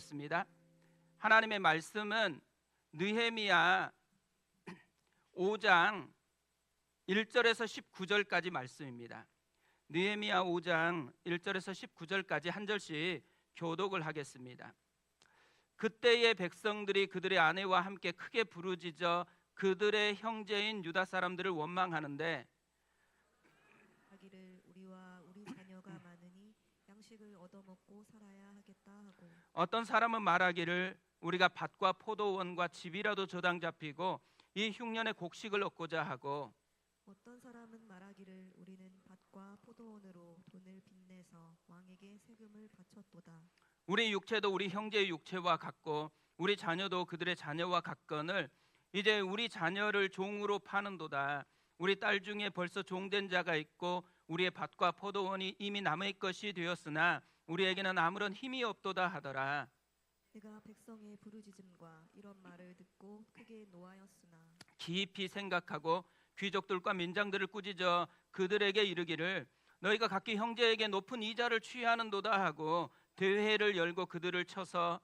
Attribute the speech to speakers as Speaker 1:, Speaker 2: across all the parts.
Speaker 1: 보겠습니다. 하나님의 말씀은 느헤미야 5장 1절에서 19절까지 말씀입니다. 느헤미야 5장 1절에서 19절까지 한 절씩 교독을 하겠습니다. 그때의 백성들이 그들의 아내와 함께 크게 부르짖어 그들의 형제인 유다 사람들을 원망하는데
Speaker 2: 하기를 우리와 우리 자녀가 많으니 양식을 얻어먹고 살아야 하겠다 하고,
Speaker 1: 어떤 사람은 말하기를 우리가 밭과 포도원과 집이라도 저당 잡히고 이 흉년의 곡식을 얻고자 하고,
Speaker 2: 어떤 사람은 말하기를 우리는 밭과 포도원으로 돈을 빚내서 왕에게 세금을 바쳤도다.
Speaker 1: 우리 육체도 우리 형제의 육체와 같고 우리 자녀도 그들의 자녀와 같거늘 이제 우리 자녀를 종으로 파는도다. 우리 딸 중에 벌써 종된 자가 있고 우리의 밭과 포도원이 이미 남의 것이 되었으나 우리에게는 아무런 힘이 없도다 하더라.
Speaker 2: 내가 백성의 부르짖음과 이런 말을 듣고 크게 노하였으나
Speaker 1: 깊이 생각하고 귀족들과 민장들을 꾸짖어 그들에게 이르기를 너희가 각기 형제에게 높은 이자를 취하는도다 하고 대회를 열고 그들을 쳐서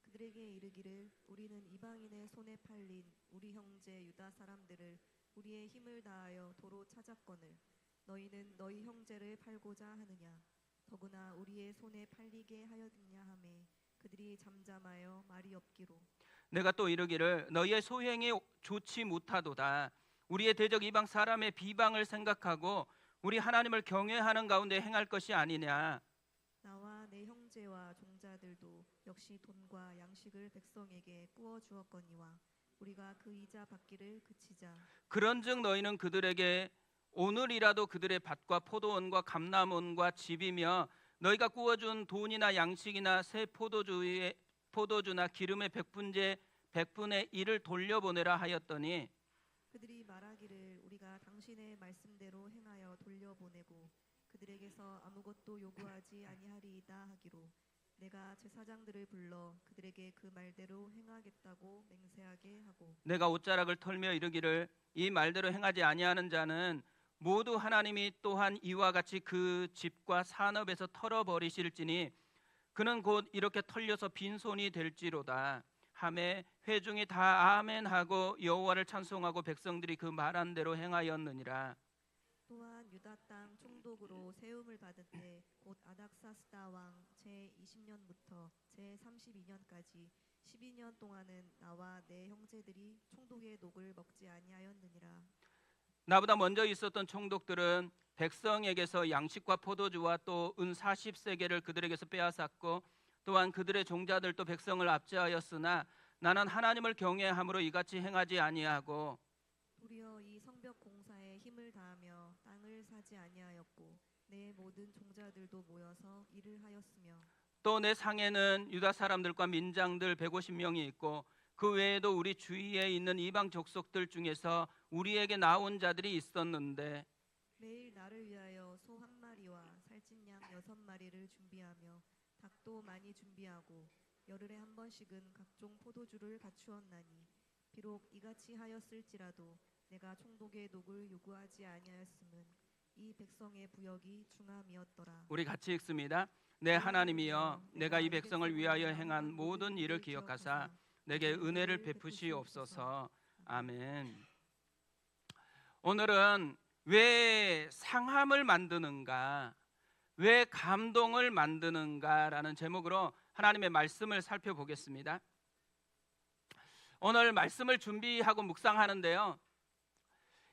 Speaker 2: 그들에게 이르기를 우리는 이방인의 손에 팔린 우리 형제 유다 사람들을 우리의 힘을 다하여 도로 찾았거늘 너희는 너희 형제를 팔고자 하느냐, 더구나 우리의 손에 팔리게 하였느냐 하매 그들이 잠잠하여 말이 없기로,
Speaker 1: 내가 또 이르기를 너희의 소행이 좋지 못하도다. 우리의 대적 이방 사람의 비방을 생각하고 우리 하나님을 경외하는 가운데 행할 것이 아니냐.
Speaker 2: 나와 내 형제와 종자들도 역시 돈과 양식을 백성에게 꾸어 주었거니와 우리가 그 이자 받기를 그치자.
Speaker 1: 그런즉 너희는 그들에게 오늘이라도 그들의 밭과 포도원과 감람원과 집이며 너희가 구워준 돈이나 양식이나 새 포도주나 기름의 백분의 1을 돌려보내라 하였더니
Speaker 2: 그들이 말하기를 우리가 당신의 말씀대로 행하여 돌려보내고 그들에게서 아무것도 요구하지 아니하리이다 하기로, 내가 제사장들을 불러 그들에게 그 말대로 행하겠다고 맹세하게 하고,
Speaker 1: 내가 옷자락을 털며 이르기를 이 말대로 행하지 아니하는 자는 모두 하나님이 또한 이와 같이 그 집과 산업에서 털어버리실지니 그는 곧 이렇게 털려서 빈손이 될지로다 하매 회중이 다 아멘하고 여호와를 찬송하고 백성들이 그 말한 대로 행하였느니라.
Speaker 2: 또한 유다 땅 총독으로 세움을 받은 때 곧 아닥사스다 왕 제 20년부터 제 32년까지 12년 동안은 나와 내 형제들이 총독의 녹을 먹지 아니하였느니라.
Speaker 1: 나보다 먼저 있었던 총독들은 백성에게서 양식과 포도주와 또 은 40세겔을 그들에게서 빼앗았고 또한 그들의 종자들도 백성을 압제하였으나 나는 하나님을 경외함으로 이같이 행하지 아니하고
Speaker 2: 도리어 이 성벽 공사에 힘을 다하며 땅을 사지 아니하였고 내 모든 종자들도 모여서 일을 하였으며
Speaker 1: 또 내 상에는 유다 사람들과 민장들 150명이 있고 그 외에도 우리 주위에 있는 이방 족속들 중에서 우리에게 나온 자들이 있었는데
Speaker 2: 매일 나를 위하여 소 한 마리와 살찐 양 6마리를 준비하며 닭도 많이 준비하고 열흘에 한 번씩은 각종 포도주를 갖추었나니 비록 이같이 하였을지라도 내가 총독의 녹을 요구하지 아니하였음은 이 백성의 부역이 중함이었더라.
Speaker 1: 우리 같이 읽습니다. 내 하나님이여 내가 이 백성을 위하여 행한 모든 일을 기억하사 내게 은혜를 베푸시옵소서. 아멘. 오늘은 왜 상함을 만드는가, 왜 감동을 만드는가라는 제목으로 하나님의 말씀을 살펴보겠습니다. 오늘 말씀을 준비하고 묵상하는데요,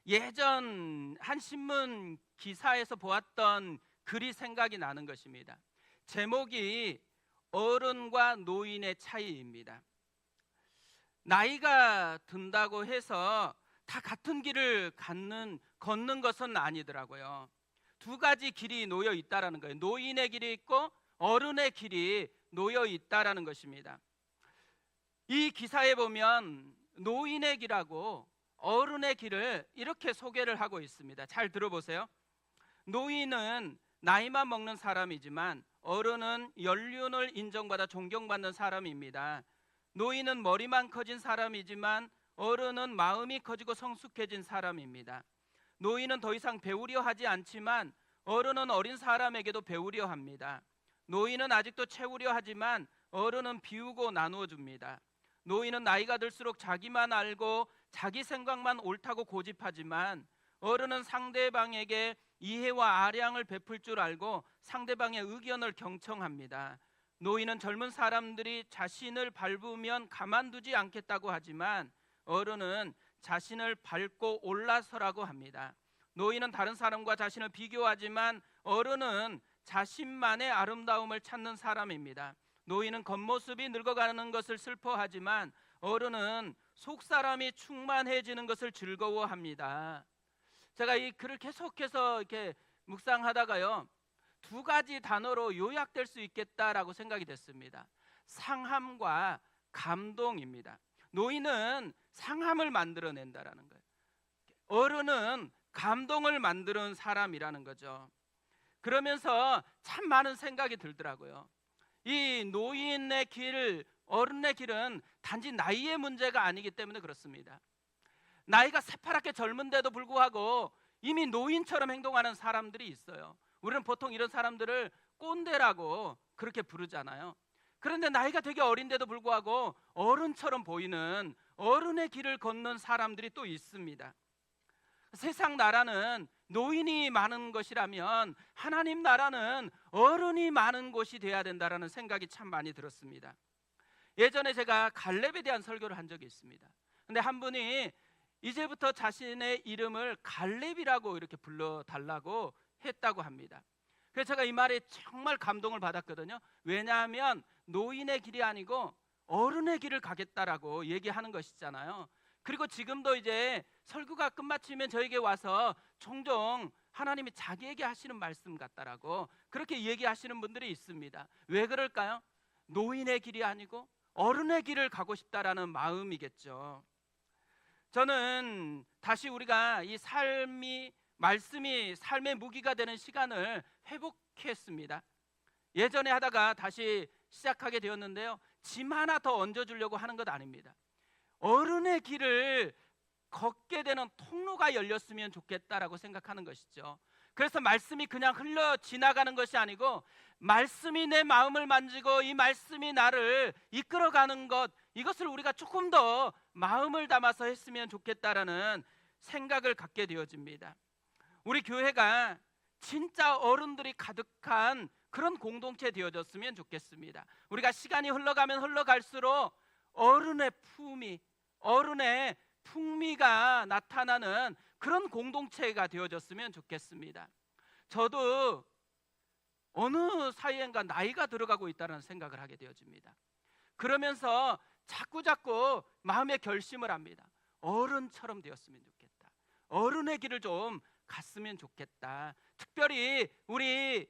Speaker 1: 예전 한 신문 기사에서 보았던 글이 생각이 나는 것입니다. 제목이 어른과 노인의 차이입니다. 나이가 든다고 해서 다 같은 길을 걷는 것은 아니더라고요. 두 가지 길이 놓여 있다라는 거예요. 노인의 길이 있고 어른의 길이 놓여 있다라는 것입니다. 이 기사에 보면 노인의 길하고 어른의 길을 이렇게 소개를 하고 있습니다. 잘 들어보세요. 노인은 나이만 먹는 사람이지만 어른은 연륜을 인정받아 존경받는 사람입니다. 노인은 머리만 커진 사람이지만 어른은 마음이 커지고 성숙해진 사람입니다. 노인은 더 이상 배우려 하지 않지만 어른은 어린 사람에게도 배우려 합니다. 노인은 아직도 채우려 하지만 어른은 비우고 나누어 줍니다. 노인은 나이가 들수록 자기만 알고 자기 생각만 옳다고 고집하지만 어른은 상대방에게 이해와 아량을 베풀 줄 알고 상대방의 의견을 경청합니다. 노인은 젊은 사람들이 자신을 밟으면 가만두지 않겠다고 하지만 어른은 자신을 밟고 올라서라고 합니다. 노인은 다른 사람과 자신을 비교하지만 어른은 자신만의 아름다움을 찾는 사람입니다. 노인은 겉모습이 늙어가는 것을 슬퍼하지만 어른은 속사람이 충만해지는 것을 즐거워합니다. 제가 이 글을 계속해서 이렇게 묵상하다가요, 두 가지 단어로 요약될 수 있겠다라고 생각이 됐습니다. 상함과 감동입니다. 노인은 상함을 만들어낸다라는 거예요. 어른은 감동을 만드는 사람이라는 거죠. 그러면서 참 많은 생각이 들더라고요. 이 노인의 길, 어른의 길은 단지 나이의 문제가 아니기 때문에 그렇습니다. 나이가 새파랗게 젊은데도 불구하고 이미 노인처럼 행동하는 사람들이 있어요. 우리는 보통 이런 사람들을 꼰대라고 그렇게 부르잖아요. 그런데 나이가 되게 어린데도 불구하고 어른처럼 보이는 어른의 길을 걷는 사람들이 또 있습니다. 세상 나라는 노인이 많은 것이라면 하나님 나라는 어른이 많은 곳이 돼야 된다라는 생각이 참 많이 들었습니다. 예전에 제가 갈렙에 대한 설교를 한 적이 있습니다. 근데 한 분이 이제부터 자신의 이름을 갈렙이라고 이렇게 불러달라고 했다고 합니다. 그래서 제가 이 말에 정말 감동을 받았거든요. 왜냐하면 노인의 길이 아니고 어른의 길을 가겠다라고 얘기하는 것이잖아요. 그리고 지금도 이제 설교가 끝마치면 저에게 와서 종종 하나님이 자기에게 하시는 말씀 같다라고 그렇게 얘기하시는 분들이 있습니다. 왜 그럴까요? 노인의 길이 아니고 어른의 길을 가고 싶다라는 마음이겠죠. 저는 다시 우리가 이 말씀이 삶의 무기가 되는 시간을 회복했습니다. 예전에 하다가 다시 시작하게 되었는데요, 짐 하나 더 얹어주려고 하는 것 아닙니다. 어른의 길을 걷게 되는 통로가 열렸으면 좋겠다라고 생각하는 것이죠. 그래서 말씀이 그냥 흘러 지나가는 것이 아니고 말씀이 내 마음을 만지고 이 말씀이 나를 이끌어가는 것, 이것을 우리가 조금 더 마음을 담아서 했으면 좋겠다라는 생각을 갖게 되어집니다. 우리 교회가 진짜 어른들이 가득한 그런 공동체 되어졌으면 좋겠습니다. 우리가 시간이 흘러가면 흘러갈수록 어른의 풍미가 나타나는 그런 공동체가 되어졌으면 좋겠습니다. 저도 어느 사이엔가 나이가 들어가고 있다는 생각을 하게 되어집니다. 그러면서 자꾸 마음의 결심을 합니다. 어른처럼 되었으면 좋겠다. 어른의 길을 좀 갔으면 좋겠다. 특별히 우리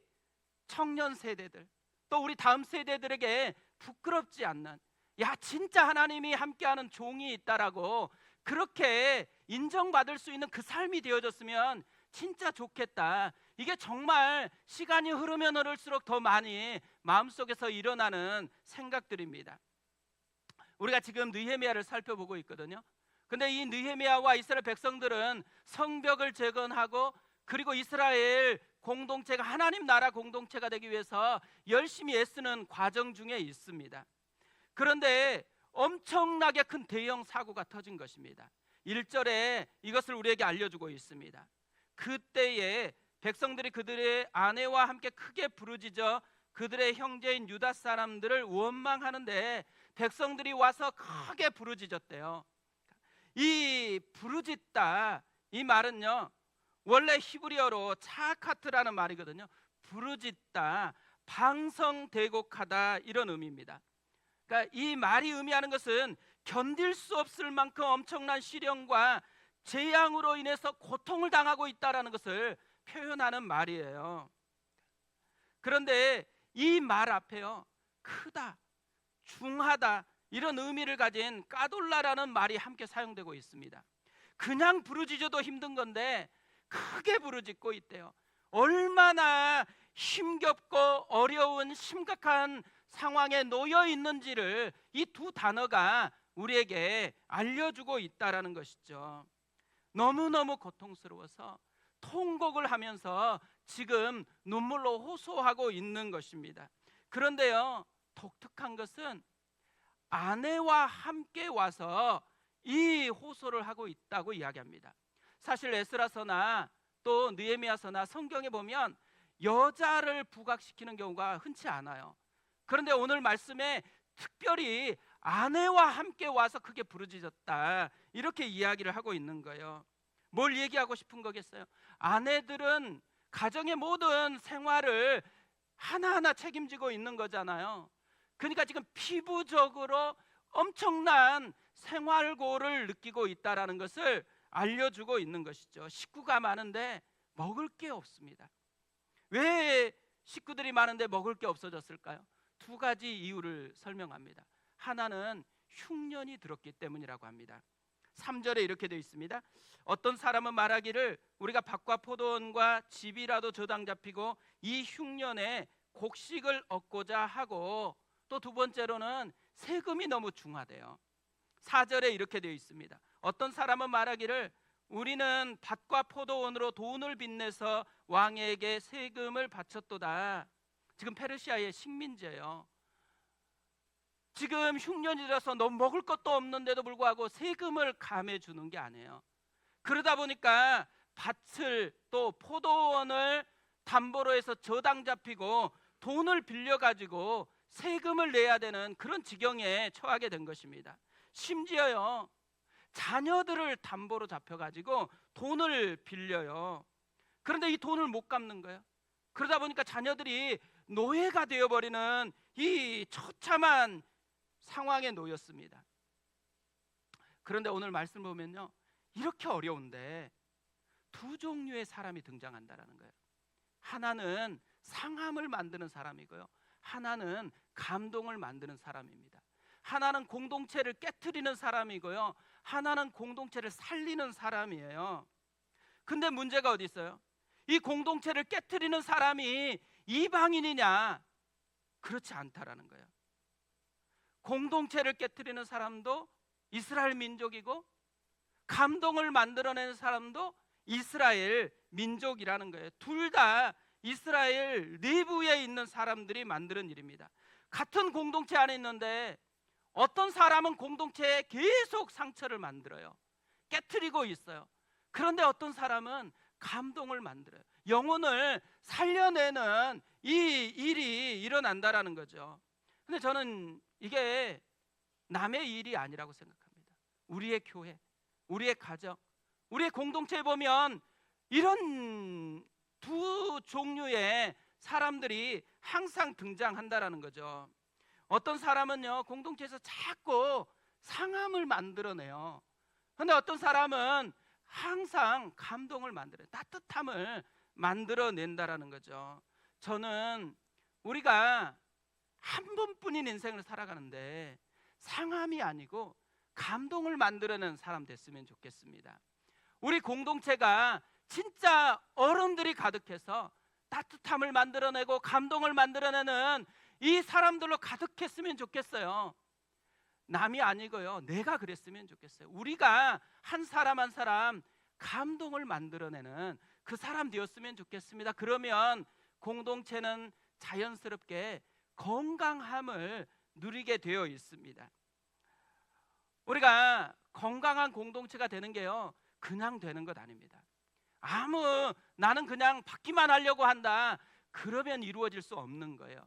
Speaker 1: 청년 세대들, 또 우리 다음 세대들에게 부끄럽지 않는, 야 진짜 하나님이 함께하는 종이 있다라고 그렇게 인정받을 수 있는 그 삶이 되어졌으면 진짜 좋겠다. 이게 정말 시간이 흐르면 흐를수록 더 많이 마음속에서 일어나는 생각들입니다. 우리가 지금 느헤미야를 살펴보고 있거든요. 근데 이 느헤미야와 이스라엘 백성들은 성벽을 재건하고 그리고 이스라엘 공동체가 하나님 나라 공동체가 되기 위해서 열심히 애쓰는 과정 중에 있습니다. 그런데 엄청나게 큰 대형 사고가 터진 것입니다. 1절에 이것을 우리에게 알려주고 있습니다. 그때에 백성들이 그들의 아내와 함께 크게 부르짖어 그들의 형제인 유다 사람들을 원망하는데 백성들이 와서 크게 부르짖었대요. 이 부르짖다, 이 말은요 원래 히브리어로 차카트라는 말이거든요. 부르짖다, 방성대곡하다, 이런 의미입니다. 그러니까 이 말이 의미하는 것은 견딜 수 없을 만큼 엄청난 시련과 재앙으로 인해서 고통을 당하고 있다라는 것을 표현하는 말이에요. 그런데 이 말 앞에요, 크다, 중하다, 이런 의미를 가진 까돌라라는 말이 함께 사용되고 있습니다. 그냥 부르짖어도 힘든 건데 크게 부르짖고 있대요. 얼마나 힘겹고 어려운 심각한 상황에 놓여 있는지를 이 두 단어가 우리에게 알려주고 있다라는 것이죠. 너무너무 고통스러워서 통곡을 하면서 지금 눈물로 호소하고 있는 것입니다. 그런데요, 독특한 것은 아내와 함께 와서 이 호소를 하고 있다고 이야기합니다. 사실 에스라서나 또 느헤미야서나 성경에 보면 여자를 부각시키는 경우가 흔치 않아요. 그런데 오늘 말씀에 특별히 아내와 함께 와서 크게 부르짖었다, 이렇게 이야기를 하고 있는 거예요. 뭘 얘기하고 싶은 거겠어요? 아내들은 가정의 모든 생활을 하나하나 책임지고 있는 거잖아요. 그러니까 지금 피부적으로 엄청난 생활고를 느끼고 있다라는 것을 알려주고 있는 것이죠. 식구가 많은데 먹을 게 없습니다. 왜 식구들이 많은데 먹을 게 없어졌을까요? 두 가지 이유를 설명합니다. 하나는 흉년이 들었기 때문이라고 합니다. 3절에 이렇게 되어 있습니다. 어떤 사람은 말하기를 우리가 밭과 포도원과 집이라도 저당 잡히고 이 흉년에 곡식을 얻고자 하고, 또 두 번째로는 세금이 너무 중하대요. 4절에 이렇게 되어 있습니다. 어떤 사람은 말하기를 우리는 밭과 포도원으로 돈을 빚내서 왕에게 세금을 바쳤도다. 지금 페르시아의 식민지예요. 지금 흉년이라서 너무 먹을 것도 없는데도 불구하고 세금을 감해 주는 게 아니에요. 그러다 보니까 밭을 또 포도원을 담보로 해서 저당 잡히고 돈을 빌려가지고 세금을 내야 되는 그런 지경에 처하게 된 것입니다. 심지어요, 자녀들을 담보로 잡혀가지고 돈을 빌려요. 그런데 이 돈을 못 갚는 거예요. 그러다 보니까 자녀들이 노예가 되어버리는 이 처참한 상황에 놓였습니다. 그런데 오늘 말씀 보면요, 이렇게 어려운데 두 종류의 사람이 등장한다라는 거예요. 하나는 상함을 만드는 사람이고요, 하나는 감동을 만드는 사람입니다. 하나는 공동체를 깨트리는 사람이고요, 하나는 공동체를 살리는 사람이에요. 근데 문제가 어디 있어요? 이 공동체를 깨트리는 사람이 이방인이냐? 그렇지 않다라는 거예요. 공동체를 깨트리는 사람도 이스라엘 민족이고 감동을 만들어내는 사람도 이스라엘 민족이라는 거예요. 둘 다 이스라엘 내부에 있는 사람들이 만드는 일입니다. 같은 공동체 안에 있는데 어떤 사람은 공동체에 계속 상처를 만들어요. 깨트리고 있어요. 그런데 어떤 사람은 감동을 만들어요. 영혼을 살려내는 이 일이 일어난다라는 거죠. 근데 저는 이게 남의 일이 아니라고 생각합니다. 우리의 교회, 우리의 가정, 우리의 공동체에 보면 이런 두 종류의 사람들이 항상 등장한다라는 거죠. 어떤 사람은요, 공동체에서 자꾸 상함을 만들어내요. 그런데 어떤 사람은 항상 감동을 만들어요. 따뜻함을 만들어낸다라는 거죠. 저는 우리가 한 번뿐인 인생을 살아가는데 상함이 아니고 감동을 만들어내는 사람 됐으면 좋겠습니다. 우리 공동체가 진짜 어른들이 가득해서 따뜻함을 만들어내고 감동을 만들어내는 이 사람들로 가득했으면 좋겠어요. 남이 아니고요, 내가 그랬으면 좋겠어요. 우리가 한 사람 한 사람 감동을 만들어내는 그 사람 되었으면 좋겠습니다. 그러면 공동체는 자연스럽게 건강함을 누리게 되어 있습니다. 우리가 건강한 공동체가 되는 게요, 그냥 되는 것 아닙니다. 나는 그냥 받기만 하려고 한다, 그러면 이루어질 수 없는 거예요.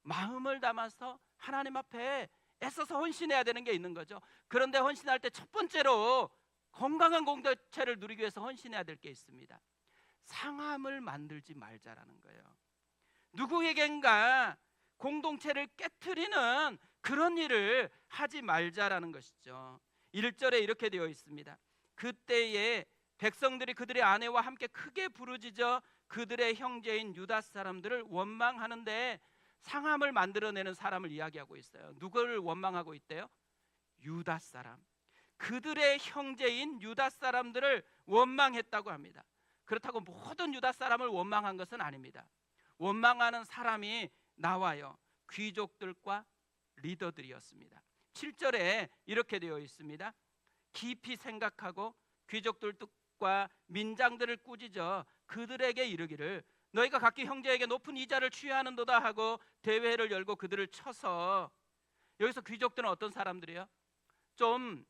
Speaker 1: 마음을 담아서 하나님 앞에 애써서 헌신해야 되는 게 있는 거죠. 그런데 헌신할 때 첫 번째로 건강한 공동체를 누리기 위해서 헌신해야 될 게 있습니다. 상함을 만들지 말자라는 거예요. 누구에겐가 공동체를 깨트리는 그런 일을 하지 말자라는 것이죠. 1절에 이렇게 되어 있습니다. 그때에 백성들이 그들의 아내와 함께 크게 부르짖어 그들의 형제인 유다 사람들을 원망하는데, 상함을 만들어내는 사람을 이야기하고 있어요. 누구를 원망하고 있대요? 유다 사람. 그들의 형제인 유다 사람들을 원망했다고 합니다. 그렇다고 모든 유다 사람을 원망한 것은 아닙니다. 원망하는 사람이 나와요. 귀족들과 리더들이었습니다. 7절에 이렇게 되어 있습니다. 깊이 생각하고 귀족들과 민장들을 꾸짖어 그들에게 이르기를 너희가 각기 형제에게 높은 이자를 취하는도다 하고 대회를 열고 그들을 쳐서, 여기서 귀족들은 어떤 사람들이에요? 좀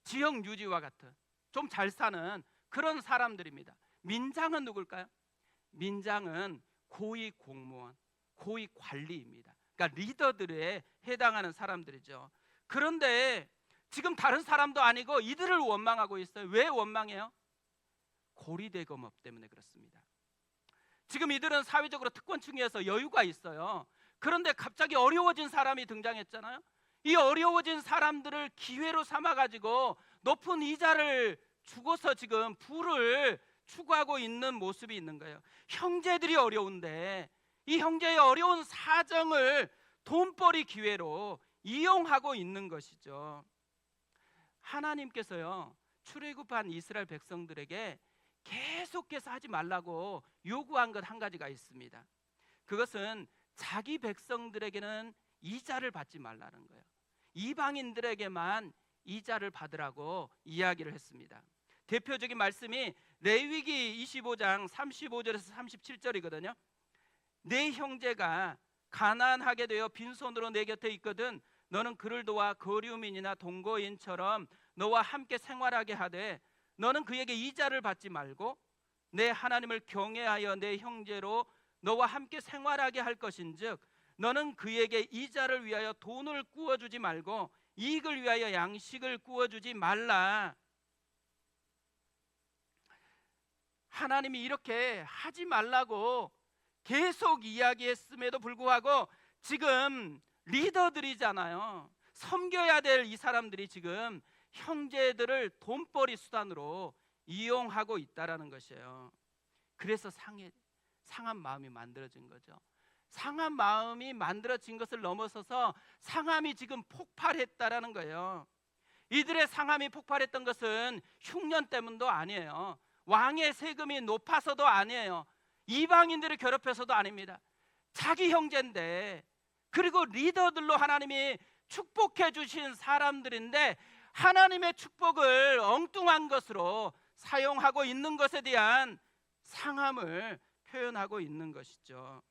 Speaker 1: 지역 유지와 같은, 좀 잘 사는 그런 사람들입니다. 민장은 누굴까요? 민장은 고위 공무원, 고위 관리입니다. 그러니까 리더들에 해당하는 사람들이죠. 그런데 지금 다른 사람도 아니고 이들을 원망하고 있어요. 왜 원망해요? 고리대금업 때문에 그렇습니다. 지금 이들은 사회적으로 특권층이어서 여유가 있어요. 그런데 갑자기 어려워진 사람이 등장했잖아요. 이 어려워진 사람들을 기회로 삼아가지고 높은 이자를 주고서 지금 부를 추구하고 있는 모습이 있는 거예요. 형제들이 어려운데 이 형제의 어려운 사정을 돈벌이 기회로 이용하고 있는 것이죠. 하나님께서요, 출애굽한 이스라엘 백성들에게 계속해서 하지 말라고 요구한 것 한 가지가 있습니다. 그것은 자기 백성들에게는 이자를 받지 말라는 거예요. 이방인들에게만 이자를 받으라고 이야기를 했습니다. 대표적인 말씀이 레위기 25장 35절에서 37절이거든요. 내 형제가 가난하게 되어 빈손으로 내 곁에 있거든 너는 그를 도와 거류민이나 동거인처럼 너와 함께 생활하게 하되 너는 그에게 이자를 받지 말고 내 하나님을 경외하여 내 형제로 너와 함께 생활하게 할 것인즉 너는 그에게 이자를 위하여 돈을 구워주지 말고 이익을 위하여 양식을 구워주지 말라. 하나님이 이렇게 하지 말라고 계속 이야기했음에도 불구하고 지금 리더들이잖아요. 섬겨야 될 이 사람들이 지금 형제들을 돈벌이 수단으로 이용하고 있다라는 것이에요. 그래서 상한 마음이 만들어진 거죠. 상한 마음이 만들어진 것을 넘어서서 상함이 지금 폭발했다라는 거예요. 이들의 상함이 폭발했던 것은 흉년 때문도 아니에요. 왕의 세금이 높아서도 아니에요. 이방인들을 괴롭혀서도 아닙니다. 자기 형제인데, 그리고 리더들로 하나님이 축복해 주신 사람들인데 하나님의 축복을 엉뚱한 것으로 사용하고 있는 것에 대한 상함을 표현하고 있는 것이죠.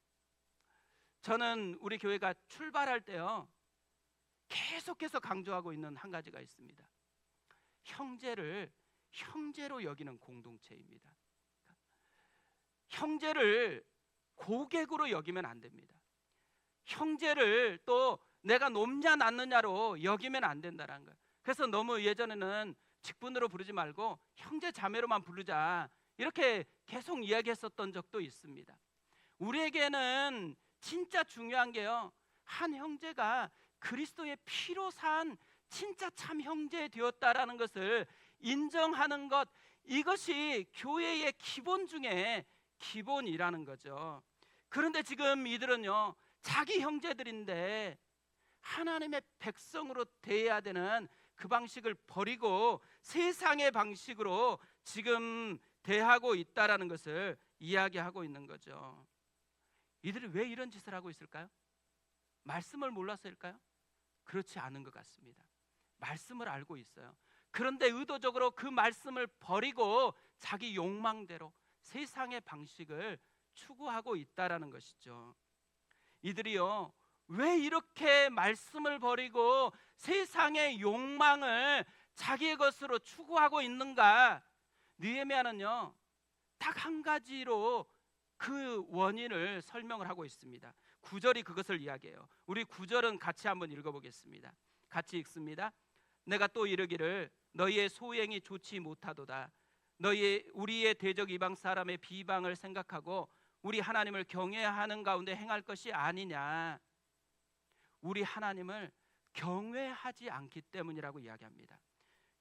Speaker 1: 저는 우리 교회가 출발할 때요 계속해서 강조하고 있는 한 가지가 있습니다. 형제를 형제로 여기는 공동체입니다. 형제를 고객으로 여기면 안 됩니다. 형제를 또 내가 높냐 낮느냐로 여기면 안 된다는 거예요. 그래서 너무 예전에는 직분으로 부르지 말고 형제 자매로만 부르자 이렇게 계속 이야기했었던 적도 있습니다. 우리에게는 진짜 중요한 게요, 한 형제가 그리스도의 피로 산 진짜 참 형제 되었다라는 것을 인정하는 것, 이것이 교회의 기본 중에 기본이라는 거죠. 그런데 지금 이들은요 자기 형제들인데 하나님의 백성으로 대해야 되는 그 방식을 버리고 세상의 방식으로 지금 대하고 있다라는 것을 이야기하고 있는 거죠. 이들이 왜 이런 짓을 하고 있을까요? 말씀을 몰라서일까요? 그렇지 않은 것 같습니다. 말씀을 알고 있어요. 그런데 의도적으로 그 말씀을 버리고 자기 욕망대로 세상의 방식을 추구하고 있다라는 것이죠. 이들이요 왜 이렇게 말씀을 버리고 세상의 욕망을 자기의 것으로 추구하고 있는가? 느헤미야는요 딱 한 가지로 그 원인을 설명을 하고 있습니다. 9절이 그것을 이야기해요. 우리 9절은 같이 한번 읽어보겠습니다. 같이 읽습니다. 내가 또 이르기를 너희의 소행이 좋지 못하도다. 우리의 대적 이방 사람의 비방을 생각하고 우리 하나님을 경외하는 가운데 행할 것이 아니냐. 우리 하나님을 경외하지 않기 때문이라고 이야기합니다.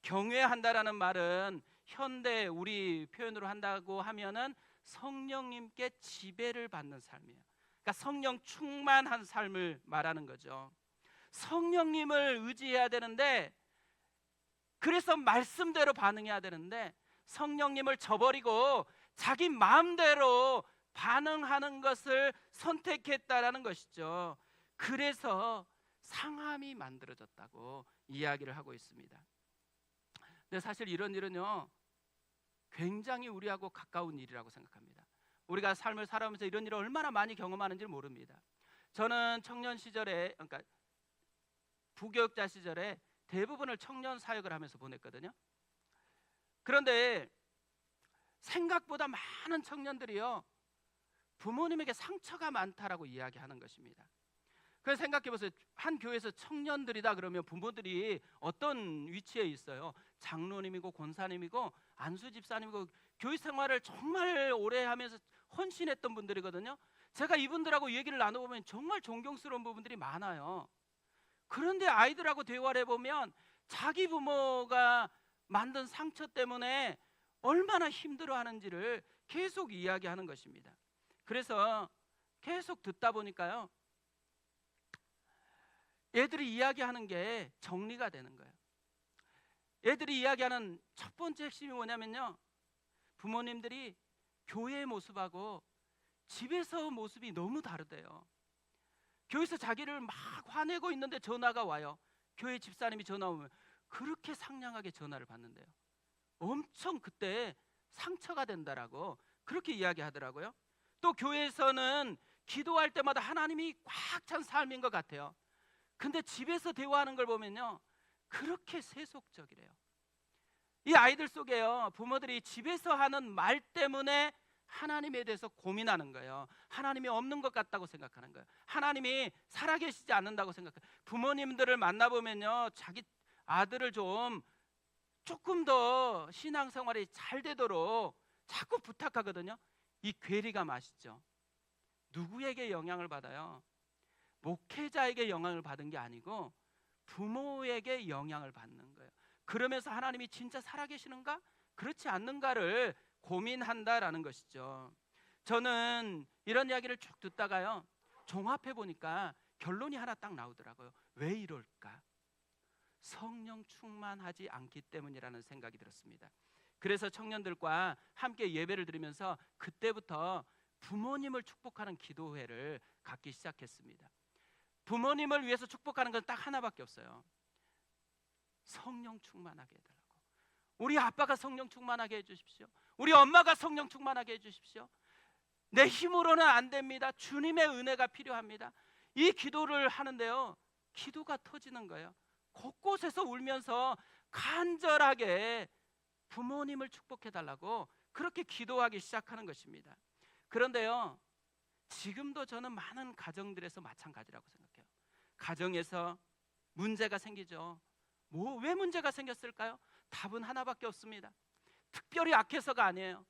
Speaker 1: 경외한다라는 말은 현대 우리 표현으로 한다고 하면은 성령님께 지배를 받는 삶이에요. 그러니까 성령 충만한 삶을 말하는 거죠. 성령님을 의지해야 되는데, 그래서 말씀대로 반응해야 되는데 성령님을 저버리고 자기 마음대로 반응하는 것을 선택했다라는 것이죠. 그래서 상함이 만들어졌다고 이야기를 하고 있습니다. 근데 사실 이런 일은요 굉장히 우리하고 가까운 일이라고 생각합니다. 우리가 삶을 살아오면서 이런 일을 얼마나 많이 경험하는지 모릅니다. 저는 청년 시절에, 그러니까 부교육자 시절에 대부분을 청년 사역을 하면서 보냈거든요. 그런데 생각보다 많은 청년들이요, 부모님에게 상처가 많다라고 이야기하는 것입니다. 그래서 생각해 보세요. 한 교회에서 청년들이다 그러면 부모들이 어떤 위치에 있어요? 장로님이고 권사님이고 안수 집사님이고 교회 생활을 정말 오래 하면서 헌신했던 분들이거든요. 제가 이분들하고 얘기를 나눠보면 정말 존경스러운 부분들이 많아요. 그런데 아이들하고 대화를 해보면 자기 부모가 만든 상처 때문에 얼마나 힘들어하는지를 계속 이야기하는 것입니다. 그래서 계속 듣다 보니까요, 애들이 이야기하는 게 정리가 되는 거예요. 애들이 이야기하는 첫 번째 핵심이 뭐냐면요, 부모님들이 교회의 모습하고 집에서 모습이 너무 다르대요. 교회에서 자기를 막 화내고 있는데 전화가 와요. 교회 집사님이 전화 오면 그렇게 상냥하게 전화를 받는데요, 엄청 그때 상처가 된다라고 그렇게 이야기하더라고요. 또 교회에서는 기도할 때마다 하나님이 꽉 찬 삶인 것 같아요. 근데 집에서 대화하는 걸 보면요, 그렇게 세속적이래요. 이 아이들 속에요, 부모들이 집에서 하는 말 때문에 하나님에 대해서 고민하는 거예요. 하나님이 없는 것 같다고 생각하는 거예요. 하나님이 살아계시지 않는다고 생각해요. 부모님들을 만나보면요, 자기 아들을 조금 더 신앙생활이 잘 되도록 자꾸 부탁하거든요. 이 괴리가 맛있죠. 누구에게 영향을 받아요? 목회자에게 영향을 받은 게 아니고 부모에게 영향을 받는 거예요. 그러면서 하나님이 진짜 살아계시는가? 그렇지 않는가를 고민한다라는 것이죠. 저는 이런 이야기를 쭉 듣다가요, 종합해 보니까 결론이 하나 딱 나오더라고요. 왜 이럴까? 성령 충만하지 않기 때문이라는 생각이 들었습니다. 그래서 청년들과 함께 예배를 드리면서 그때부터 부모님을 축복하는 기도회를 갖기 시작했습니다. 부모님을 위해서 축복하는 건 딱 하나밖에 없어요. 성령 충만하게 해달라고. 우리 아빠가 성령 충만하게 해주십시오. 우리 엄마가 성령 충만하게 해주십시오. 내 힘으로는 안 됩니다. 주님의 은혜가 필요합니다. 이 기도를 하는데요, 기도가 터지는 거예요. 곳곳에서 울면서 간절하게 부모님을 축복해달라고 그렇게 기도하기 시작하는 것입니다. 그런데요, 지금도 저는 많은 가정들에서 마찬가지라고 생각해요. 가정에서 문제가 생기죠. 왜 문제가 생겼을까요? 답은 하나밖에 없습니다. 특별히 악해서가 아니에요.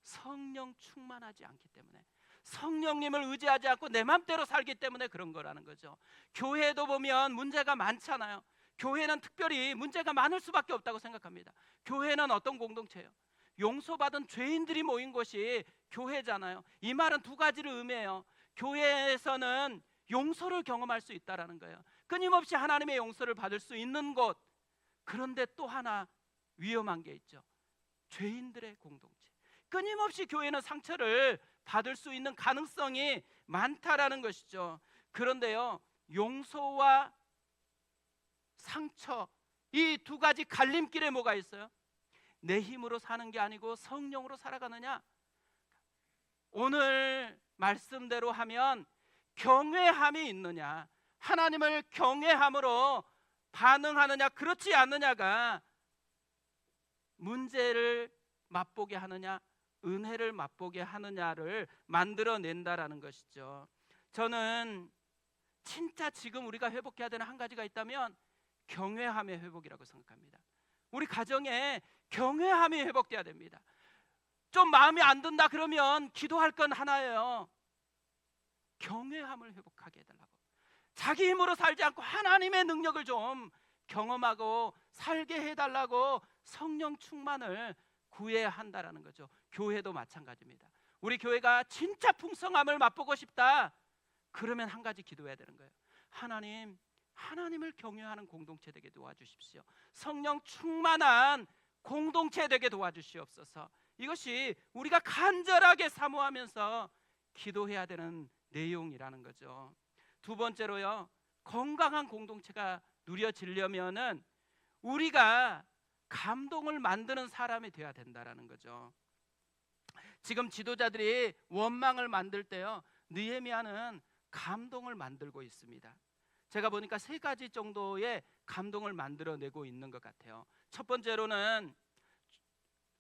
Speaker 1: 성령 충만하지 않기 때문에, 성령님을 의지하지 않고 내 맘대로 살기 때문에 그런 거라는 거죠. 교회도 보면 문제가 많잖아요. 교회는 특별히 문제가 많을 수밖에 없다고 생각합니다. 교회는 어떤 공동체예요? 용서받은 죄인들이 모인 곳이 교회잖아요. 이 말은 두 가지를 의미해요. 교회에서는 용서를 경험할 수 있다라는 거예요. 끊임없이 하나님의 용서를 받을 수 있는 곳. 그런데 또 하나 위험한 게 있죠. 죄인들의 공동체. 끊임없이 교회는 상처를 받을 수 있는 가능성이 많다라는 것이죠. 그런데요, 용서와 상처, 이 두 가지 갈림길에 뭐가 있어요? 내 힘으로 사는 게 아니고 성령으로 살아가느냐? 오늘 말씀대로 하면 경외함이 있느냐, 하나님을 경외함으로 반응하느냐, 그렇지 않느냐가 문제를 맛보게 하느냐, 은혜를 맛보게 하느냐를 만들어낸다라는 것이죠. 저는 진짜 지금 우리가 회복해야 되는 한 가지가 있다면 경외함의 회복이라고 생각합니다. 우리 가정에 경외함이 회복돼야 됩니다. 좀 마음에 안 든다 그러면 기도할 건 하나예요. 경외함을 회복하게 해달라고. 자기 힘으로 살지 않고 하나님의 능력을 좀 경험하고 살게 해달라고 성령 충만을 구해야 한다라는 거죠. 교회도 마찬가지입니다. 우리 교회가 진짜 풍성함을 맛보고 싶다 그러면 한 가지 기도해야 되는 거예요. 하나님을 경외하는 공동체 되게 도와주십시오. 성령 충만한 공동체 되게 도와주시옵소서. 이것이 우리가 간절하게 사모하면서 기도해야 되는 내용이라는 거죠. 두 번째로요, 건강한 공동체가 누려지려면은 우리가 감동을 만드는 사람이 되어야 된다라는 거죠. 지금 지도자들이 원망을 만들 때요, 느헤미야는 감동을 만들고 있습니다. 제가 보니까 세 가지 정도의 감동을 만들어내고 있는 것 같아요. 첫 번째로는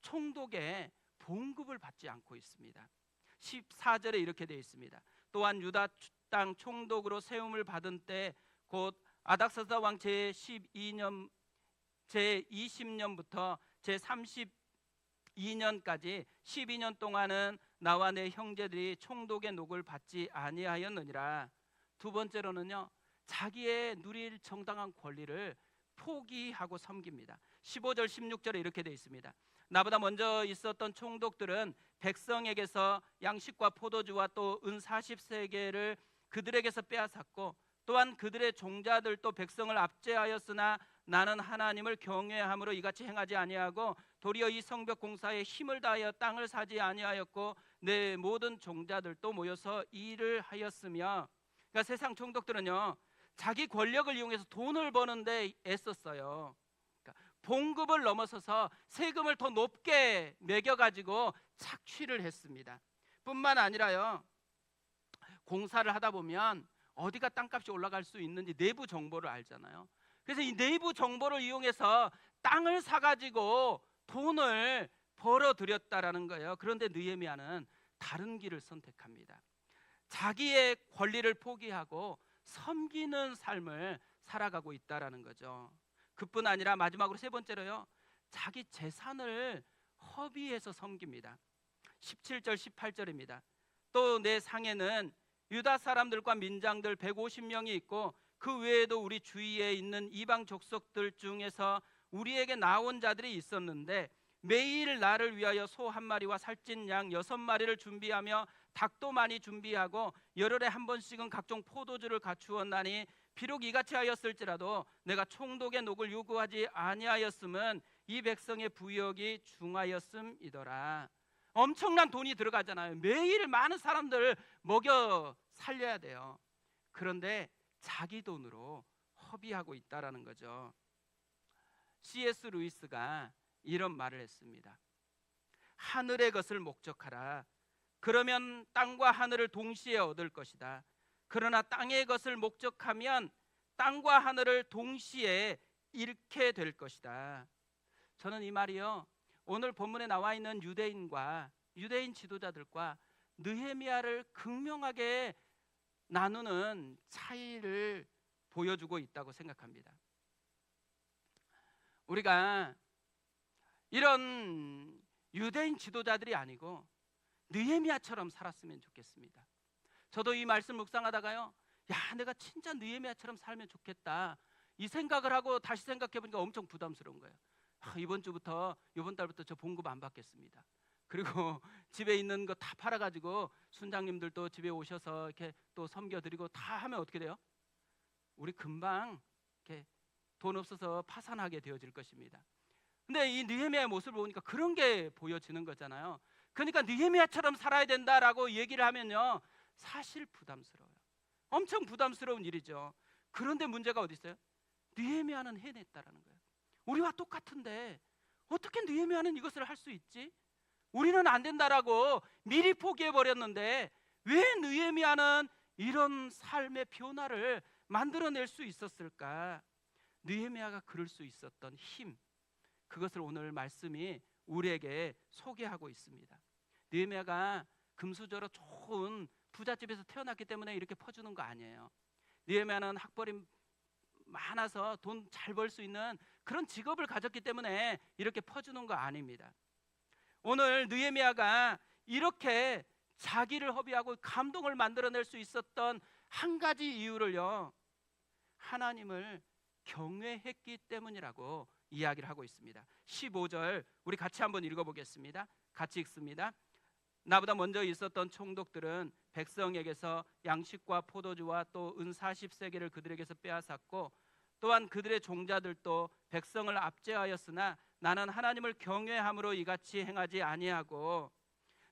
Speaker 1: 총독의 봉급을 받지 않고 있습니다. 14절에 이렇게 되어 있습니다. 또한 유다 땅 총독으로 세움을 받은 때 곧 아닥사스다 왕 제12년 제20년부터 제32년까지 12년 동안은 나와 내 형제들이 총독의 녹을 받지 아니하였느니라. 두 번째로는요, 자기의 누릴 정당한 권리를 포기하고 섬깁니다. 15절 16절에 이렇게 되어 있습니다. 나보다 먼저 있었던 총독들은 백성에게서 양식과 포도주와 또 은 40세겔을 그들에게서 빼앗았고, 또한 그들의 종자들도 백성을 압제하였으나 나는 하나님을 경외함으로 이같이 행하지 아니하고 도리어 이 성벽 공사에 힘을 다하여 땅을 사지 아니하였고 내 모든 종자들도 모여서 일을 하였으며. 그러니까 세상 총독들은요, 자기 권력을 이용해서 돈을 버는데 애썼어요. 그러니까 봉급을 넘어서서 세금을 더 높게 매겨가지고 착취를 했습니다. 뿐만 아니라요, 공사를 하다 보면 어디가 땅값이 올라갈 수 있는지 내부 정보를 알잖아요. 그래서 이 내부 정보를 이용해서 땅을 사가지고 돈을 벌어들였다라는 거예요. 그런데 느헤미야는 다른 길을 선택합니다. 자기의 권리를 포기하고 섬기는 삶을 살아가고 있다라는 거죠. 그뿐 아니라 마지막으로 세 번째로요, 자기 재산을 허비해서 섬깁니다. 17절 18절입니다. 또 내 상에는 유다 사람들과 민장들 150명이 있고 그 외에도 우리 주위에 있는 이방 족속들 중에서 우리에게 나온 자들이 있었는데 매일 나를 위하여 소 한 마리와 살찐 양 6마리를 준비하며 닭도 많이 준비하고 열흘에 한 번씩은 각종 포도주를 갖추었나니 비록 이같이 하였을지라도 내가 총독의 녹을 요구하지 아니하였음은 이 백성의 부역이 중하였음이더라. 엄청난 돈이 들어가잖아요. 매일 많은 사람들 먹여 살려야 돼요. 그런데 자기 돈으로 허비하고 있다라는 거죠. C.S. 루이스가 이런 말을 했습니다. 하늘의 것을 목적하라. 그러면 땅과 하늘을 동시에 얻을 것이다. 그러나 땅의 것을 목적하면 땅과 하늘을 동시에 잃게 될 것이다. 저는 이 말이요, 오늘 본문에 나와 있는 유대인 지도자들과 느헤미야를 극명하게 나누는 차이를 보여주고 있다고 생각합니다. 우리가 이런 유대인 지도자들이 아니고 느헤미야처럼 살았으면 좋겠습니다. 저도 이 말씀 묵상하다가요, 야, 내가 진짜 느헤미야처럼 살면 좋겠다, 이 생각을 하고 다시 생각해 보니까 엄청 부담스러운 거예요. 이번 달부터 저 봉급 안 받겠습니다. 그리고 집에 있는 거 다 팔아가지고 순장님들도 집에 오셔서 이렇게 또 섬겨드리고 다 하면 어떻게 돼요? 우리 금방 이렇게 돈 없어서 파산하게 되어질 것입니다. 근데 이 느헤미야의 모습을 보니까 그런 게 보여지는 거잖아요. 그러니까 느헤미야처럼 살아야 된다라고 얘기를 하면요, 사실 부담스러워요. 엄청 부담스러운 일이죠. 그런데 문제가 어디 있어요? 느헤미야는 해냈다라는 거예요. 우리와 똑같은데 어떻게 느헤미야는 이것을 할 수 있지? 우리는 안 된다라고 미리 포기해 버렸는데 왜 느헤미야는 이런 삶의 변화를 만들어낼 수 있었을까? 느헤미야가 그럴 수 있었던 힘, 그것을 오늘 말씀이 우리에게 소개하고 있습니다. 느헤미야가 금수저로 좋은 부잣집에서 태어났기 때문에 이렇게 퍼주는 거 아니에요. 느헤미야는 학벌이 많아서 돈 잘 벌 수 있는 그런 직업을 가졌기 때문에 이렇게 퍼주는 거 아닙니다. 오늘 느헤미야가 이렇게 자기를 허비하고 감동을 만들어낼 수 있었던 한 가지 이유를요, 하나님을 경외했기 때문이라고 이야기를 하고 있습니다. 15절 우리 같이 한번 읽어보겠습니다. 같이 읽습니다. 나보다 먼저 있었던 총독들은 백성에게서 양식과 포도주와 또 은 40세겔을 그들에게서 빼앗았고 또한 그들의 종자들도 백성을 압제하였으나 나는 하나님을 경외함으로 이같이 행하지 아니하고.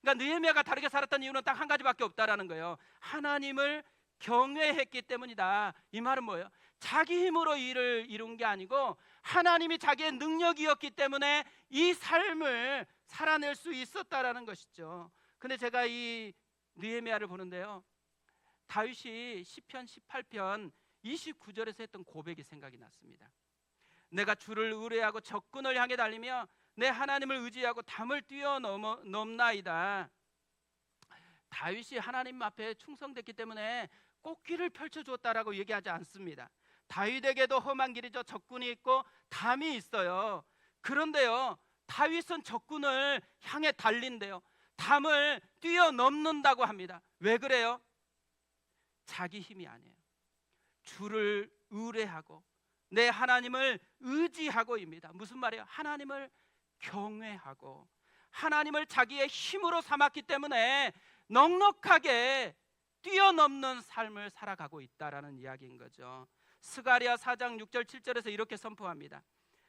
Speaker 1: 그러니까 느헤미야가 다르게 살았던 이유는 딱 한 가지밖에 없다라는 거예요. 하나님을 경외했기 때문이다. 이 말은 뭐예요? 자기 힘으로 일을 이룬 게 아니고 하나님이 자기의 능력이었기 때문에 이 삶을 살아낼 수 있었다라는 것이죠. 근데 제가 이 느헤미야를 보는데요, 다윗이 시편 18편 29절에서 했던 고백이 생각이 났습니다. 내가 주를 의뢰하고 적군을 향해 달리며 내 하나님을 의지하고 담을 뛰어넘나이다. 다윗이 하나님 앞에 충성됐기 때문에 꽃길을 펼쳐주었다라고 얘기하지 않습니다. 다윗에게도 험한 길이죠. 적군이 있고 담이 있어요. 그런데요, 다윗은 적군을 향해 달린대요. 담을 뛰어넘는다고 합니다. 왜 그래요? 자기 힘이 아니에요. 주를 의뢰하고 내 하나님을 의지하고입니다. 무슨 말이에요? 하나님을 경외하고 하나님을 자기의 힘으로 삼았기 때문에 넉넉하게 뛰어넘는 삶을 살아가고 있다라는 이야기인 거죠. 스가랴 4장 6절 7절에서 이렇게 선포합니다.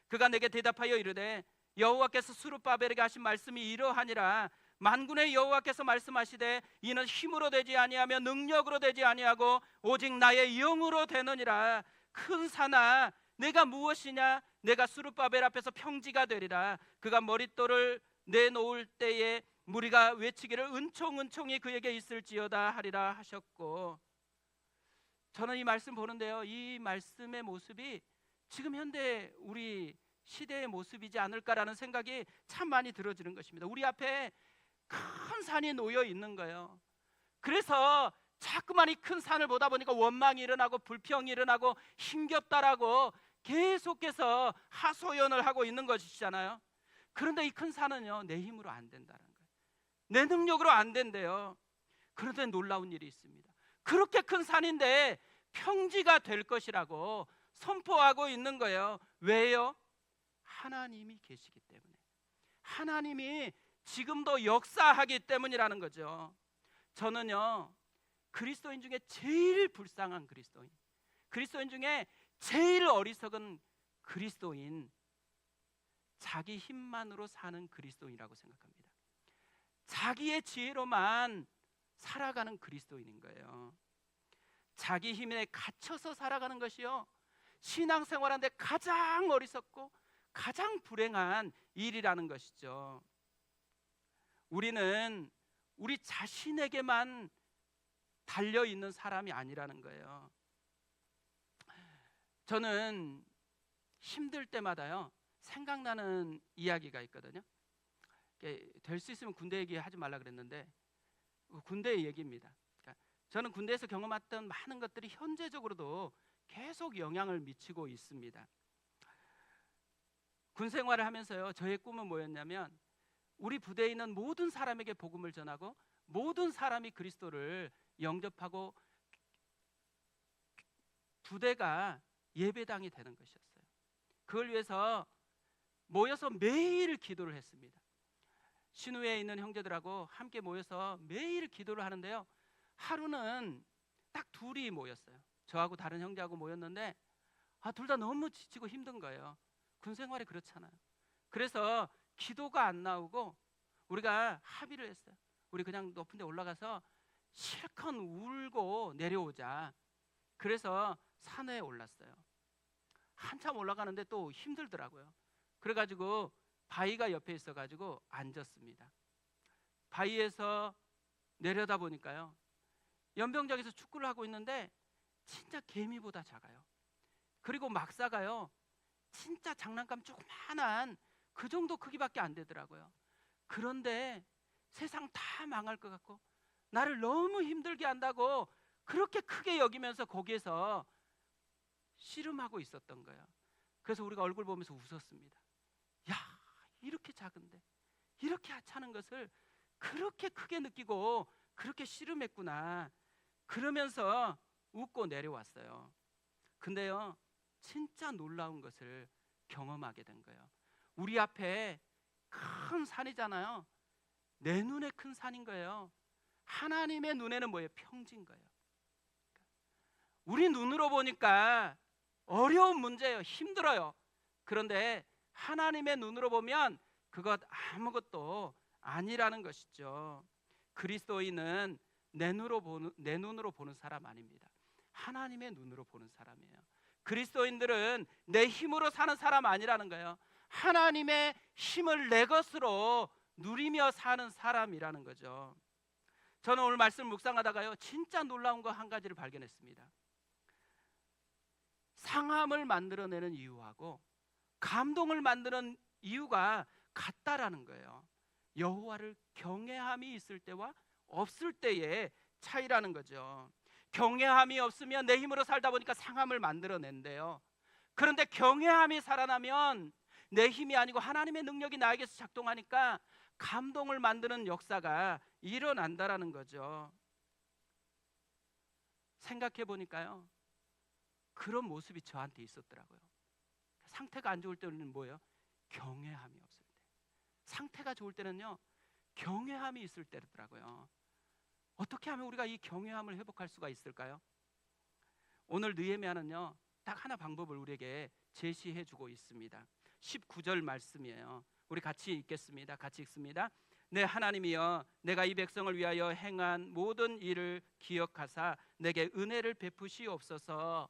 Speaker 1: 그가 내게 대답하여 이르되 여호와께서 스룹바벨에게 하신 말씀이 이러하니라. 만군의 여호와께서 말씀하시되 이는 힘으로 되지 아니하며 능력으로 되지 아니하고 오직 나의 영으로 되느니라. 큰 산아 내가 무엇이냐? 내가 스룹바벨 앞에서 평지가 되리라. 그가 머릿돌을 내놓을 때에 무리가 외치기를 은총은총이 그에게 있을지어다 하리라 하셨고, 저는 이 말씀 보는데요, 이 말씀의 모습이 지금 현대 우리 시대의 모습이지 않을까라는 생각이 참 많이 들어지는 것입니다. 우리 앞에 큰 산이 놓여 있는 거예요. 그래서 자꾸만 이 큰 산을 보다 보니까 원망이 일어나고 불평이 일어나고 힘겹다라고 계속해서 하소연을 하고 있는 것이잖아요. 그런데 이 큰 산은요, 내 힘으로 안 된다는 거예요. 내 능력으로 안 된대요. 그런데 놀라운 일이 있습니다. 그렇게 큰 산인데 평지가 될 것이라고 선포하고 있는 거예요. 왜요? 하나님이 계시기 때문에, 하나님이 지금도 역사하기 때문이라는 거죠. 저는요, 그리스도인 중에 제일 불쌍한 그리스도인 중에 제일 어리석은 그리스도인, 자기 힘만으로 사는 그리스도인이라고 생각합니다. 자기의 지혜로만 살아가는 그리스도인인 거예요. 자기 힘에 갇혀서 살아가는 것이요, 신앙생활하는데 가장 어리석고 가장 불행한 일이라는 것이죠. 우리는 우리 자신에게만 달려있는 사람이 아니라는 거예요. 저는 힘들 때마다요, 생각나는 이야기가 있거든요. 될 수 있으면 군대 얘기하지 말라 그랬는데 군대의 얘기입니다. 그러니까 저는 군대에서 경험했던 많은 것들이 현재적으로도 계속 영향을 미치고 있습니다. 군 생활을 하면서요, 저의 꿈은 뭐였냐면 우리 부대에 있는 모든 사람에게 복음을 전하고 모든 사람이 그리스도를 영접하고 부대가 예배당이 되는 것이었어요. 그걸 위해서 모여서 매일 기도를 했습니다. 신우에 있는 형제들하고 함께 모여서 매일 기도를 하는데요, 하루는 딱 둘이 모였어요. 저하고 다른 형제하고 모였는데 둘 다 너무 지치고 힘든 거예요. 군 생활이 그렇잖아요. 그래서 기도가 안 나오고 우리가 합의를 했어요. 우리 그냥 높은 데 올라가서 실컷 울고 내려오자. 그래서 산에 올랐어요. 한참 올라가는데 또 힘들더라고요. 그래가지고 바위가 옆에 있어가지고 앉았습니다. 바위에서 내려다 보니까요, 연병장에서 축구를 하고 있는데 진짜 개미보다 작아요. 그리고 막사가요, 진짜 장난감 조그만한 그 정도 크기밖에 안 되더라고요. 그런데 세상 다 망할 것 같고 나를 너무 힘들게 한다고 그렇게 크게 여기면서 거기에서 씨름하고 있었던 거예요. 그래서 우리가 얼굴 보면서 웃었습니다. 야, 이렇게 작은데 이렇게 하찮은 것을 그렇게 크게 느끼고 그렇게 씨름했구나. 그러면서 웃고 내려왔어요. 근데요, 진짜 놀라운 것을 경험하게 된 거예요. 우리 앞에 큰 산이잖아요. 내 눈에 큰 산인 거예요. 하나님의 눈에는 뭐예요? 평지인 거예요. 우리 눈으로 보니까 어려운 문제예요. 힘들어요. 그런데 하나님의 눈으로 보면 그것 아무것도 아니라는 것이죠. 그리스도인은 내 눈으로 보는 사람 아닙니다. 하나님의 눈으로 보는 사람이에요. 그리스도인들은 내 힘으로 사는 사람 아니라는 거예요. 하나님의 힘을 내 것으로 누리며 사는 사람이라는 거죠. 저는 오늘 말씀 묵상하다가요, 진짜 놀라운 거 한 가지를 발견했습니다. 상함을 만들어내는 이유하고 감동을 만드는 이유가 같다라는 거예요. 여호와를 경외함이 있을 때와 없을 때의 차이라는 거죠. 경외함이 없으면 내 힘으로 살다 보니까 상함을 만들어낸대요. 그런데 경외함이 살아나면 내 힘이 아니고 하나님의 능력이 나에게서 작동하니까 감동을 만드는 역사가 일어난다라는 거죠. 생각해 보니까요, 그런 모습이 저한테 있었더라고요. 상태가 안 좋을 때는 뭐예요? 경외함이 없을 때. 상태가 좋을 때는요, 경외함이 있을 때더라고요. 어떻게 하면 우리가 이 경외함을 회복할 수가 있을까요? 오늘 느헤미야는요, 딱 하나 방법을 우리에게 제시해 주고 있습니다. 19절 말씀이에요. 우리 같이 읽겠습니다. 같이 읽습니다. 내 하나님이여, 내가 이 백성을 위하여 행한 모든 일을 기억하사 내게 은혜를 베푸시옵소서.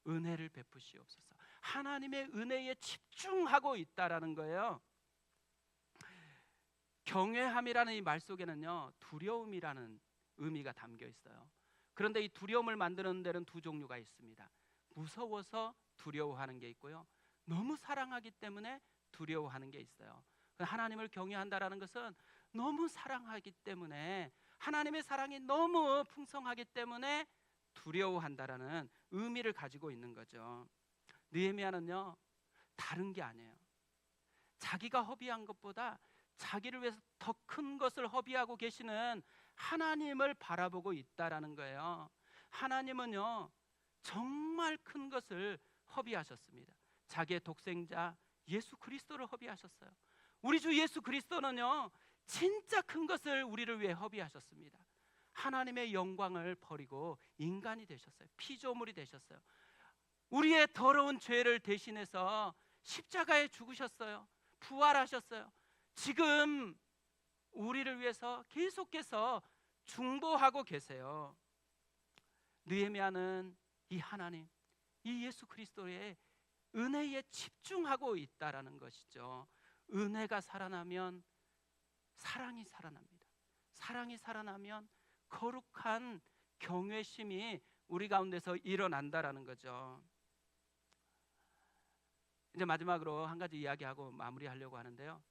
Speaker 1: 은혜를 베푸시옵소서. 하나님의 은혜에 집중하고 있다라는 거예요. 경외함이라는 이 말 속에는요, 두려움이라는 의미가 담겨 있어요. 그런데 이 두려움을 만드는 데는 두 종류가 있습니다. 무서워서 두려워하는 게 있고요, 너무 사랑하기 때문에 두려워하는 게 있어요. 하나님을 경외한다라는 것은 너무 사랑하기 때문에, 하나님의 사랑이 너무 풍성하기 때문에 두려워한다라는 의미를 가지고 있는 거죠. 느헤미야는요, 다른 게 아니에요. 자기가 허비한 것보다 자기를 위해서 더 큰 것을 허비하고 계시는 하나님을 바라보고 있다라는 거예요. 하나님은요, 정말 큰 것을 허비하셨습니다. 자기의 독생자 예수 그리스도를 허비하셨어요. 우리 주 예수 그리스도는요, 진짜 큰 것을 우리를 위해 허비하셨습니다. 하나님의 영광을 버리고 인간이 되셨어요. 피조물이 되셨어요. 우리의 더러운 죄를 대신해서 십자가에 죽으셨어요. 부활하셨어요. 지금 우리를 위해서 계속해서 중보하고 계세요. 느헤미야는 이 하나님, 이 예수 그리스도의 은혜에 집중하고 있다라는 것이죠. 은혜가 살아나면 사랑이 살아납니다. 사랑이 살아나면 거룩한 경외심이 우리 가운데서 일어난다라는 거죠. 이제 마지막으로 한 가지 이야기하고 마무리하려고 하는데요.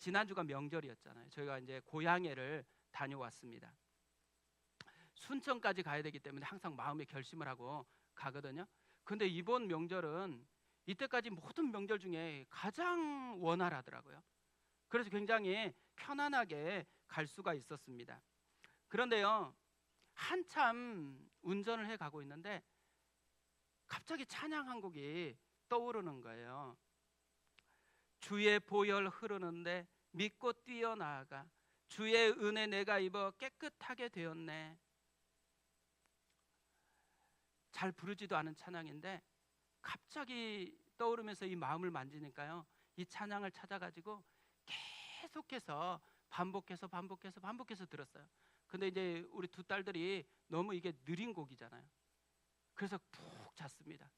Speaker 1: 지난주가 명절이었잖아요. 저희가 이제 고향회를 다녀왔습니다. 순천까지 가야 되기 때문에 항상 마음에 결심을 하고 가거든요. 근데 이번 명절은 이때까지 모든 명절 중에 가장 원활하더라고요. 그래서 굉장히 편안하게 갈 수가 있었습니다. 그런데요, 한참 운전을 해 가고 있는데 갑자기 찬양 한 곡이 떠오르는 거예요. 주의 보혈 흐르는데 믿고 뛰어나아가 주의 은혜 내가 입어 깨끗하게 되었네. 잘 부르지도 않은 찬양인데 갑자기 떠오르면서 이 마음을 만지니까요, 이 찬양을 찾아가지고 계속해서 반복해서 들었어요. 근데 이제 우리 두 딸들이 너무 이게 느린 곡이잖아요. 그래서 푹 잤습니다.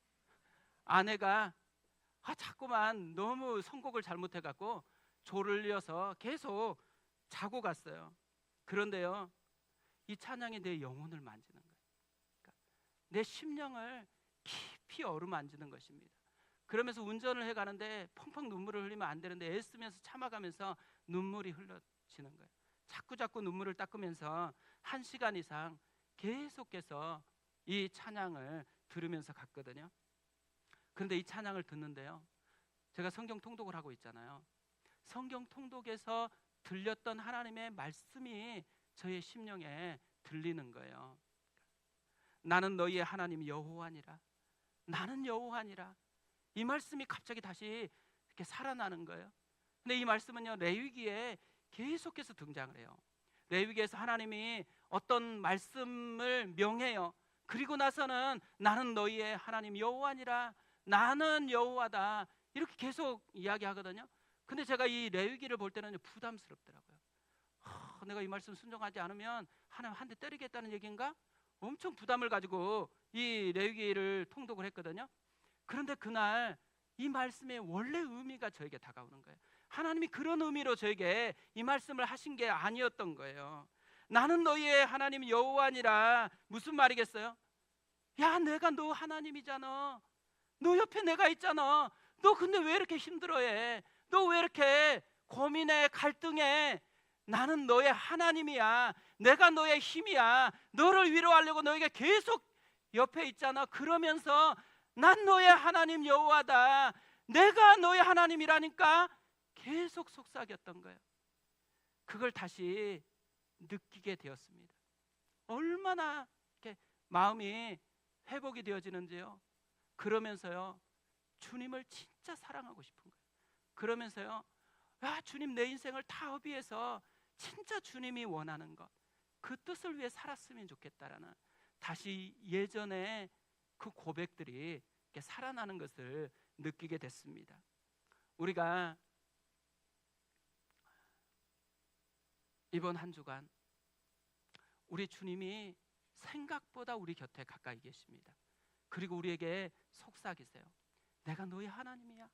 Speaker 1: 아내가 자꾸만 너무 선곡을 잘못해갖고 졸려서 계속 자고 갔어요. 그런데요, 이 찬양이 내 영혼을 만지는 거예요. 그러니까 내 심령을 깊이 어루만지는 것입니다. 그러면서 운전을 해가는데 펑펑 눈물을 흘리면 안 되는데 애쓰면서 참아가면서 눈물이 흘러지는 거예요. 자꾸 눈물을 닦으면서 1시간 이상 계속해서 이 찬양을 들으면서 갔거든요. 그런데 이 찬양을 듣는데요, 제가 성경 통독을 하고 있잖아요. 성경 통독에서 들렸던 하나님의 말씀이 저의 심령에 들리는 거예요. 나는 너희의 하나님 여호와니라. 나는 여호와니라. 이 말씀이 갑자기 다시 이렇게 살아나는 거예요. 근데 이 말씀은요, 레위기에 계속해서 등장을 해요. 레위기에서 하나님이 어떤 말씀을 명해요. 그리고 나서는 나는 너희의 하나님 여호와니라. 나는 여호와다. 이렇게 계속 이야기하거든요. 근데 제가 이 레위기를 볼 때는 부담스럽더라고요. 내가 이 말씀 순종하지 않으면 하나님 한 대 때리겠다는 얘기인가? 엄청 부담을 가지고 이 레위기를 통독을 했거든요. 그런데 그날 이 말씀의 원래 의미가 저에게 다가오는 거예요. 하나님이 그런 의미로 저에게 이 말씀을 하신 게 아니었던 거예요. 나는 너희의 하나님 여호와니라. 무슨 말이겠어요? 야, 내가 너 하나님이잖아. 너 옆에 내가 있잖아. 너 근데 왜 이렇게 힘들어해? 너 왜 이렇게 고민해, 갈등해? 나는 너의 하나님이야. 내가 너의 힘이야. 너를 위로하려고 너에게 계속 옆에 있잖아. 그러면서 난 너의 하나님 여호와다. 내가 너의 하나님이라니까 계속 속삭였던 거예요. 그걸 다시 느끼게 되었습니다. 얼마나 이렇게 마음이 회복이 되어지는지요. 그러면서요, 주님을 진짜 사랑하고 싶은 거예요. 그러면서요, 아, 주님, 내 인생을 다 허비해서 진짜 주님이 원하는 것, 그 뜻을 위해 살았으면 좋겠다라는 다시 예전에 그 고백들이 이렇게 살아나는 것을 느끼게 됐습니다. 우리가 이번 한 주간 우리 주님이 생각보다 우리 곁에 가까이 계십니다. 그리고 우리에게 속삭이세요. 내가 너의 하나님이야.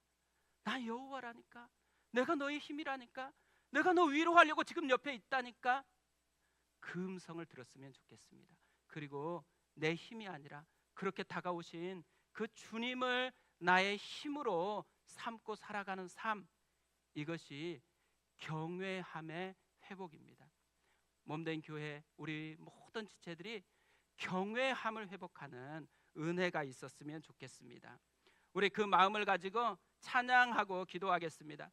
Speaker 1: 나 여호와라니까. 내가 너의 힘이라니까. 내가 너 위로하려고 지금 옆에 있다니까. 그 음성을 들었으면 좋겠습니다. 그리고 내 힘이 아니라 그렇게 다가오신 그 주님을 나의 힘으로 삼고 살아가는 삶, 이것이 경외함의 회복입니다. 몸된 교회 우리 모든 지체들이 경외함을 회복하는 은혜가 있었으면 좋겠습니다. 우리 그 마음을 가지고 찬양하고 기도하겠습니다.